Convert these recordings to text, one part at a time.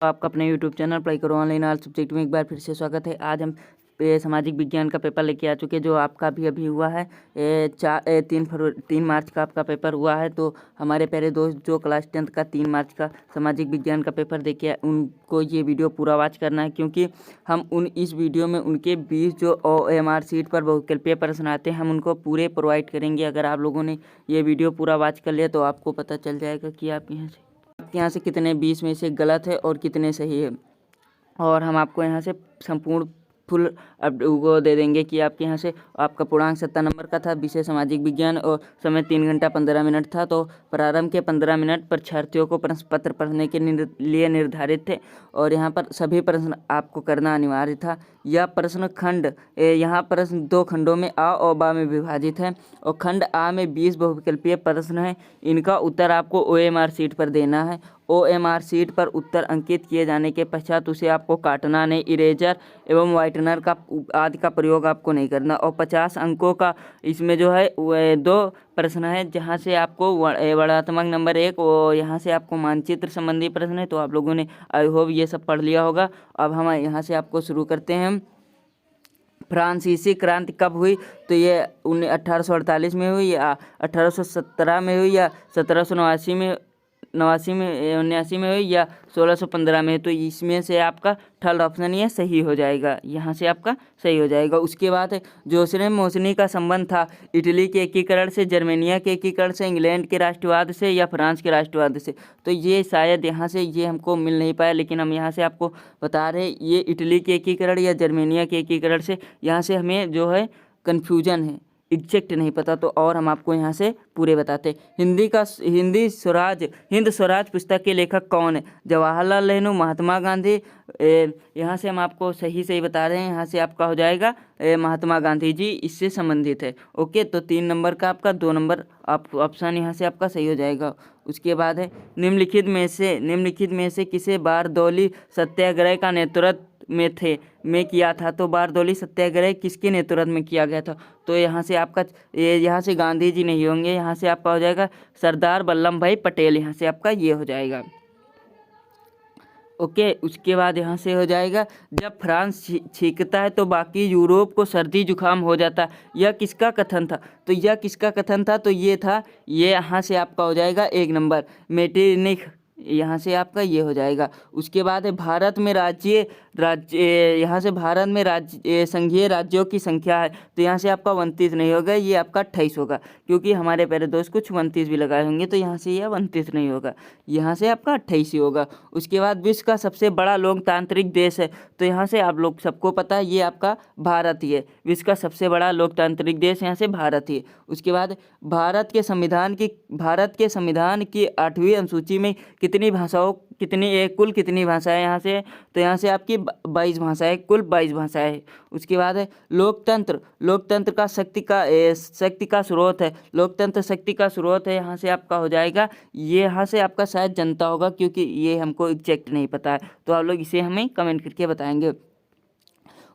आपका अपने YouTube channel पढ़ाई करो ऑनलाइन ऑल सब्जेक्ट में एक बार फिर से स्वागत है। आज हम सामाजिक विज्ञान का पेपर लेके आ चुके हैं, जो आपका अभी हुआ है। 3 मार्च का आपका पेपर हुआ है। तो हमारे प्यारे दोस्त जो क्लास 10th का 3 मार्च का सामाजिक विज्ञान का पेपर देके उनको ये वीडियो पूरा वॉच करना है, क्योंकि हम इस वीडियो में उनके 20 जो OMR सीट पर बहुविकल्पीय प्रश्न आते हैं हम उनको पूरे प्रोवाइड करेंगे। अगर आप लोगों ने ये वीडियो पूरा वॉच कर लिया तो आपको पता चल जाएगा कि आपके यहाँ से कितने 20 में से गलत है और कितने सही है। और हम आपको यहाँ से संपूर्ण फुल अब वो दे देंगे कि आपके यहाँ से आपका पूर्णांक 70 नंबर का था। विषय सामाजिक विज्ञान और समय 3 घंटा 15 मिनट था। तो प्रारंभ के 15 मिनट परीक्षार्थियों को प्रश्न पत्र पढ़ने के लिए निर्धारित थे और यहाँ पर सभी प्रश्न आपको करना अनिवार्य था। यह प्रश्न खंड यहाँ प्रश्न 2 खंडों में आ और बा में विभाजित है और खंड आ में 20 बहुविकल्पीय प्रश्न हैं। इनका उत्तर आपको OMR सीट पर देना है। OMR सीट पर उत्तर अंकित किए जाने के पश्चात उसे आपको काटना नहीं, इरेजर एवं वाइटनर का आदि का प्रयोग आपको नहीं करना। और 50 अंकों का इसमें जो है 2 प्रश्न है, जहां से आपको वर्णात्मक नंबर 1 और यहाँ से आपको मानचित्र संबंधी प्रश्न है। तो आप लोगों ने आई होप ये सब पढ़ लिया होगा। अब हम यहाँ से आपको शुरू करते हैं। फ्रांसीसी क्रांति कब हुई? तो ये 1848 में हुई या 1817 में हुई या 1789 में 89 में हुई या 1615 में। तो इसमें से आपका थर्ड ऑप्शन ये सही हो जाएगा, यहाँ से आपका सही हो जाएगा। उसके बाद जोसने मोसनी का संबंध था इटली के एकीकरण से, जर्मेनिया के एकीकरण से, इंग्लैंड के राष्ट्रवाद से या फ्रांस के राष्ट्रवाद से। तो ये शायद यहाँ से ये हमको मिल नहीं पाया, लेकिन हम यहाँ से आपको बता रहे हैं ये इटली के एकीकरण या जर्मेनिया के एकीकरण से। यहाँ से हमें जो है कन्फ्यूजन है, एग्जैक्ट नहीं पता। तो और हम आपको यहाँ से पूरे बताते। हिंद स्वराज पुस्तक के लेखक कौन है? जवाहरलाल नेहरू, महात्मा गांधी। यहाँ से हम आपको सही बता रहे हैं। यहाँ से आपका हो जाएगा महात्मा गांधी जी इससे संबंधित है। ओके, तो 3 नंबर का आपका 2 नंबर आप ऑप्शन यहाँ से आपका सही हो जाएगा। उसके बाद है निम्नलिखित में से किसे बारदौली सत्याग्रह का नेतृत्व में किया था? तो बारदौली सत्याग्रह किसके नेतृत्व में किया गया था? तो यहाँ से आपका यहाँ से गांधी जी नहीं होंगे, यहाँ से आपका हो जाएगा सरदार वल्लभ भाई पटेल। यहाँ से आपका ये हो जाएगा। ओके, उसके बाद यहाँ से हो जाएगा जब फ्रांस छींकता है तो बाकी यूरोप को सर्दी जुकाम हो जाता है। यह किसका कथन था? तो यह किसका कथन था? तो ये था, ये यहाँ से आपका हो जाएगा 1 नंबर मेटरनिख। यहाँ से आपका ये हो जाएगा। उसके बाद है भारत में यहाँ से भारत में संघीय राज्यों की संख्या है। तो यहाँ से आपका 29 नहीं होगा, ये आपका 28 होगा, क्योंकि हमारे प्यारे दोस्त कुछ 29 भी लगाए होंगे। तो यहाँ से यह 29 नहीं होगा, यहाँ से आपका 28 ही होगा। उसके बाद विश्व का सबसे बड़ा लोकतांत्रिक देश है। तो यहाँ से आप लोग सबको पता है ये आपका भारत ही है। विश्व का सबसे बड़ा लोकतांत्रिक देश यहाँ से भारत ही है। उसके बाद भारत के संविधान की 8वीं अनुसूची में कुल कितनी भाषाएं यहाँ से? तो यहाँ से आपकी 22 भाषाएं, कुल 22 भाषाएं। उसके बाद है लोकतंत्र का शक्ति का स्रोत है। लोकतंत्र शक्ति का स्रोत है, यहाँ से आपका हो जाएगा, ये यहाँ से आपका शायद जनता होगा, क्योंकि ये हमको एग्जैक्ट नहीं पता है। तो आप लोग इसे हमें कमेंट करके बताएंगे।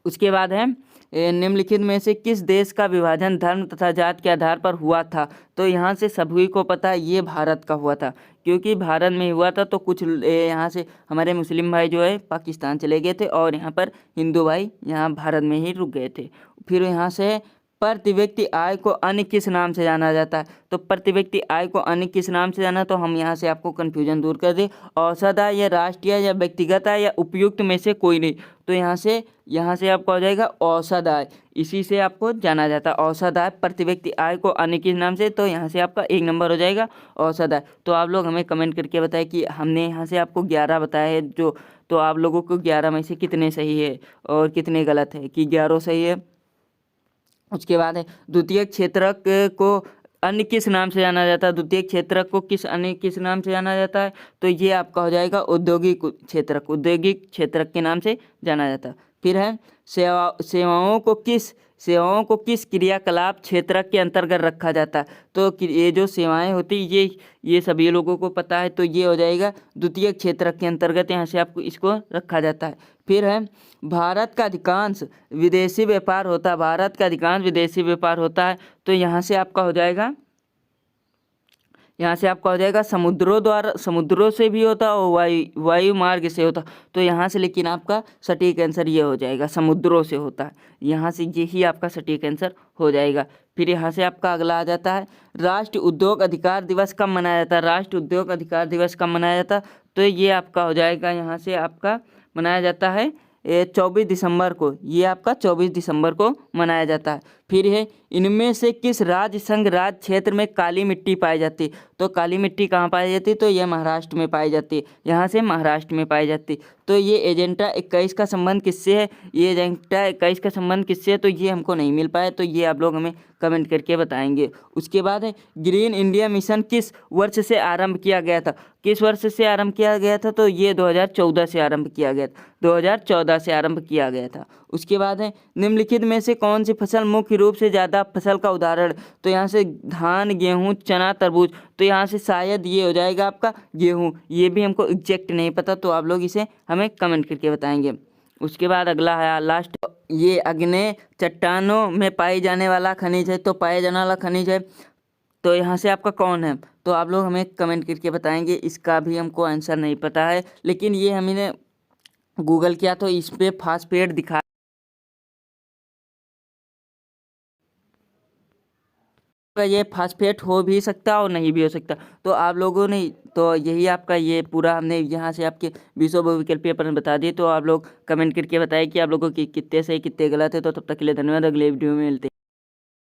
उसके बाद है निम्नलिखित में से किस देश का विभाजन धर्म तथा जाति के आधार पर हुआ था? तो यहाँ से सभी को पता है ये भारत का हुआ था, क्योंकि भारत में हुआ था। तो कुछ यहाँ से हमारे मुस्लिम भाई जो है पाकिस्तान चले गए थे और यहाँ पर हिंदू भाई यहाँ भारत में ही रुक गए थे। फिर यहाँ से प्रति व्यक्ति आय को अन्य किस नाम से जाना जाता है? तो प्रति व्यक्ति आय को अन्य किस नाम से जाना? तो हम यहाँ से आपको कन्फ्यूजन दूर कर दें। औसत आय या राष्ट्रीय या व्यक्तिगत आय या उपयुक्त में से कोई नहीं। तो यहाँ से आपका हो जाएगा औसत आय, इसी से आपको जाना जाता है। औसत आय प्रति व्यक्ति आय को अन्य किस नाम से? तो यहाँ से आपका 1 नंबर हो जाएगा औसत आय। तो आप लोग हमें कमेंट करके बताएं कि हमने यहाँ से आपको 11 बताया है जो, तो आप लोगों को 11 में से कितने सही है और कितने गलत है? कि 11 सही है। उसके बाद है द्वितीयक क्षेत्रक को अन्य किस नाम से जाना जाता है? द्वितीयक क्षेत्रक को अन्य किस नाम से जाना जाता है? तो ये आपका हो जाएगा औद्योगिक क्षेत्रक के नाम से जाना जाता है। फिर है सेवाओं को किस क्रियाकलाप क्षेत्रक के अंतर्गत रखा जाता है? तो ये जो सेवाएं होती ये सभी लोगों को पता है। तो ये हो जाएगा द्वितीयक क्षेत्रक के अंतर्गत, यहाँ से आपको इसको रखा जाता है। फिर है भारत का अधिकांश विदेशी व्यापार होता है। तो यहाँ से आपका हो जाएगा यहाँ से आपका हो जाएगा समुद्रों द्वारा, समुद्रों से भी होता और वायु मार्ग से होता। तो यहाँ से लेकिन आपका सटीक आंसर ये हो जाएगा, समुद्रों से होता है। यहाँ से यही आपका सटीक आंसर हो जाएगा। फिर यहाँ से आपका अगला आ जाता है, राष्ट्रीय उद्योग अधिकार दिवस कब मनाया जाता है? राष्ट्रीय उद्योग अधिकार दिवस कब मनाया जाता है? तो ये आपका हो जाएगा, यहाँ से आपका मनाया जाता है 24 दिसंबर को। ये आपका 24 दिसंबर को मनाया जाता है। फिर है, इनमें से किस राज्य संघ राज्य क्षेत्र में काली मिट्टी पाई जाती है? तो काली मिट्टी कहाँ पाई जाती है? तो ये महाराष्ट्र में पाई जाती है। यहाँ से महाराष्ट्र में पाई जाती है। तो ये एजेंडा 21 का संबंध किससे है? ये एजेंडा 21 का संबंध किससे है? तो ये हमको नहीं मिल पाया, तो ये आप लोग हमें कमेंट करके बताएंगे। उसके बाद है, ग्रीन इंडिया मिशन किस वर्ष से आरंभ किया गया था? किस वर्ष से आरंभ किया गया था? तो ये 2014 से आरंभ किया गया था। 2014 से आरंभ किया गया था। उसके बाद है, निम्नलिखित में से कौन सी फसल मुख्य रूप से ज़्यादा फसल का उदाहरण? तो यहाँ से धान, गेहूँ, चना, तरबूज। तो यहाँ से शायद ये हो जाएगा आपका गेहूँ। ये भी हमको एग्जैक्ट नहीं पता, तो आप लोग इसे हमें कमेंट करके बताएंगे। उसके बाद अगला है लास्ट, ये आग्नेय चट्टानों में पाई जाने वाला खनिज है। तो पाया जाने वाला खनिज है, तो यहाँ से आपका कौन है? तो आप लोग हमें कमेंट करके बताएंगे। इसका भी हमको आंसर नहीं पता है, लेकिन ये हमने गूगल किया तो इस पे फास्फेट दिखा, ये फास्फेट हो भी सकता और नहीं भी हो सकता। तो आप लोगों ने, तो यही आपका ये पूरा हमने यहाँ से आपके 20 बहुविकल्प पेपर में बता दिए। तो आप लोग कमेंट करके बताएं कि आप लोगों की कितने सही कितने गलत है। तो तब तक के लिए धन्यवाद, अगले वीडियो में मिलते हैं।